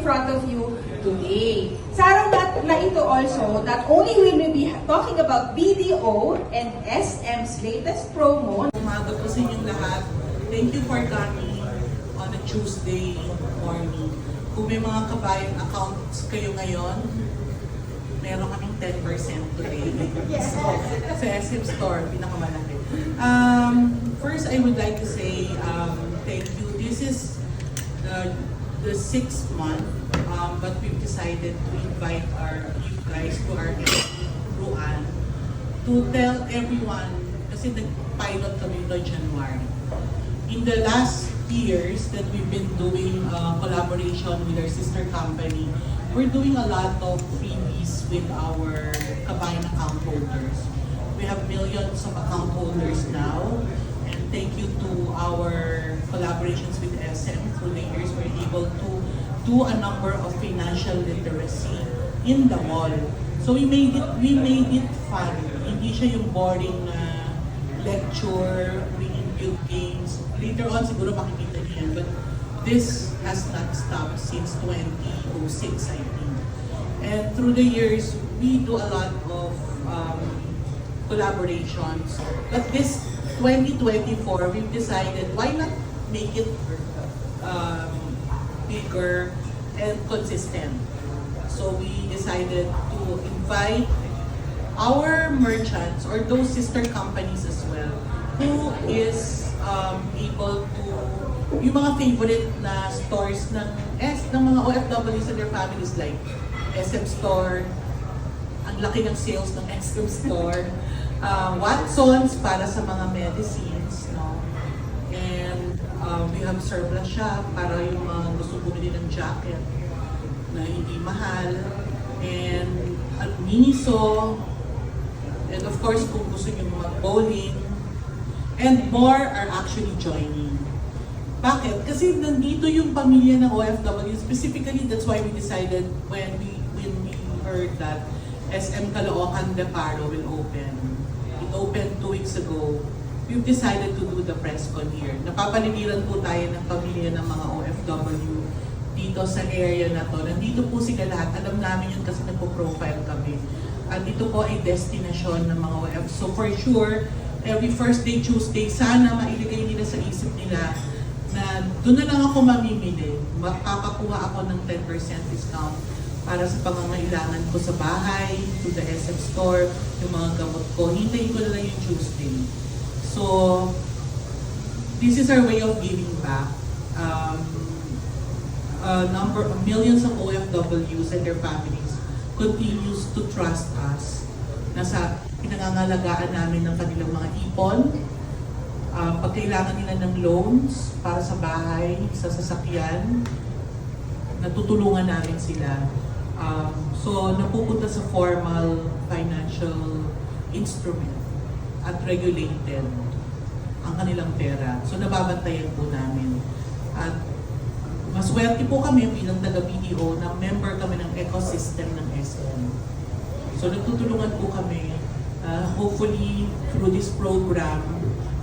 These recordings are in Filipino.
front of you today. Sa araw na ito also, not only will we be talking about BDO and SM's latest promo. Umaga po sa inyong lahat. Thank you for coming on a Tuesday morning. Kung may mga kabayan accounts kayo ngayon, meron kaming 10% today. Yes. So, sa SM Store, pinakamalaki. First, I would like to say thank you. This is the 6th month, but we've decided to invite you guys to our Ruan to tell everyone, kasi nag-pilot kami no January. In the last years that we've been doing collaboration with our sister company, we're doing a lot of freebies with our kabayan account holders. We have millions of account holders now, and thank you to our collaborations with SM through the years, we're able to do a number of financial literacy in the mall. So we made it fun. Hindi siya yung boring na lecture, we inbuilt games. Later on, siguro makikita niyo yan. But this has not stopped since 2006, I think. And through the years, we do a lot of collaborations. But this 2024, we've decided, why not make it bigger and consistent? So we decided to invite our merchants or those sister companies as well who is able to, yung mga favorite na stores ng mga OFWs and their families like SM Store, ang laki ng sales ng SM Store, Watsons para sa mga medicines, no? And we have surplus shop para yung mga gusto bumili ng jacket na hindi mahal, and Miniso, and of course kung gusto nyo mag-bowling, and more are actually joining. Bakit? Kasi nandito yung pamilya ng OFW. Specifically, that's why we decided when we heard that SM Caloocan de Paro will open. It opened 2 weeks ago. We've decided to do the press con here. Napapaliliran po tayo ng pamilya ng mga OFW dito sa area na to. Nandito po sila lahat. Alam namin yun kasi nagpo-profile kami. At ito po ay destination ng mga OF. So for sure, every first day, Tuesday, sana mailigay nila sa isip nila na doon na lang ako mamimili. Makakakuha ako ng 10% discount para sa pangangailangan ko sa bahay, to the SM Store, yung mga gamot ko. Hintayin ko na lang yung Tuesday. So, this is our way of giving back. Millions of OFWs and their families continues to trust us na sa pinangangalagaan namin ng kanilang mga ipon, pag kailangan nila ng loans para sa bahay, sa sasakyan, natutulungan namin sila. So, napupunta sa formal financial instrument at regulated ang kanilang pera. So, nababantayan po namin. At maswerte po kami bilang taga-BDO na member kami ng ecosystem ng SM. So, nagtutulungan po kami, hopefully, through this program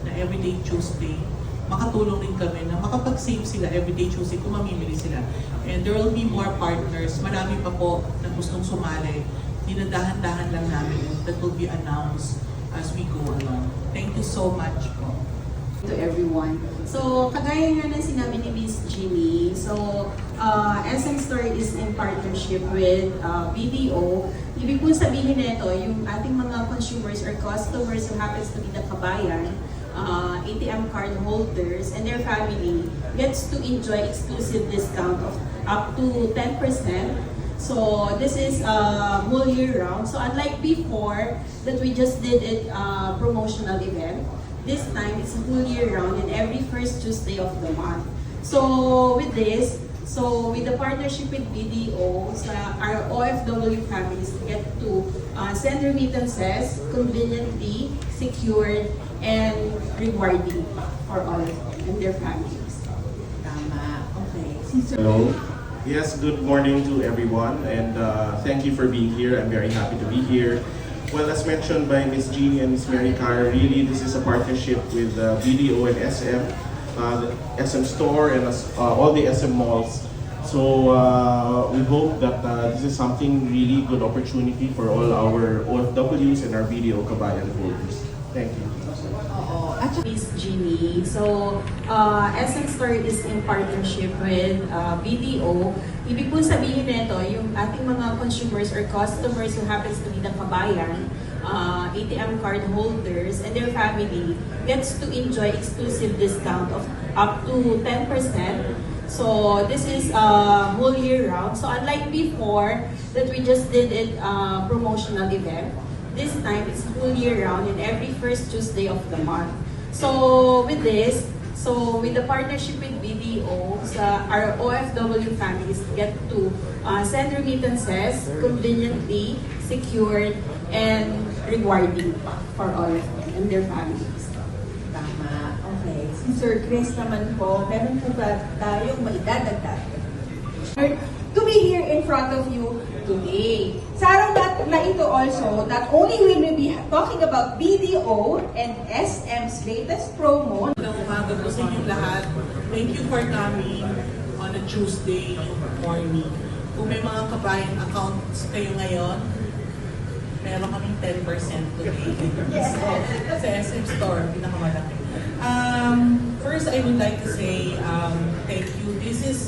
na Everyday Tuesday, makatulong din kami na makapag-save sila Everyday Tuesday kung mamimili sila. And there will be more partners. Marami pa po na gustong sumali. Dinadahan-dahan lang namin that will be announced as we go along. Thank you so much po. To everyone. So, kagaya nga ng sinabi ni Miss Ginny, so SM Store is in partnership with BDO. Ibig po sabihin nito, yung ating mga consumers or customers who happens to be the kabayan, ATM card holders and their family gets to enjoy exclusive discount of up to 10%. So this is whole year round. So unlike before that we just did it promotional event, this time it's a whole year round and every first Tuesday of the month. So with this, with the partnership with BDO, our OFW families get to send remittances conveniently, secured, and rewarding for all of them and their families. Tama. Okay. Hello. Yes, good morning to everyone, and thank you for being here. I'm very happy to be here. Well, as mentioned by Ms. Jeannie and Ms. Mary Cara, really this is a partnership with BDO and SM, the SM Store and all the SM malls. So we hope that this is something really good opportunity for all our OFWs and our BDO Kabayan holders. Thank you. Oo. At saka, Miss Jeannie. So, SM Store is in partnership with BDO. Ibig po sabihin nito, yung ating mga consumers or customers who happens to be the kabayan, ATM card holders and their family gets to enjoy exclusive discount of up to 10%. So this is whole year round. So unlike before that we just did it promotional event, this time it's whole year round and every first Tuesday of the month. So with this, with the partnership with BDO, our OFW families get to send remittances conveniently, secured, and rewarding for all of them and their families. tama. Okay. Si Sir Chris naman po, meron po ba tayong maidadagdag? To be here in front of you today. Sa araw na ito also, not only will we be talking about BDO and SM's latest promo. Magandang umaga po sa inyong lahat. Thank you for coming on a Tuesday morning. Kung may mga kabayan accounts kayo ngayon, meron kaming 10% today. Sa SM Store, pinakamalaki. First, I would like to say thank you. This is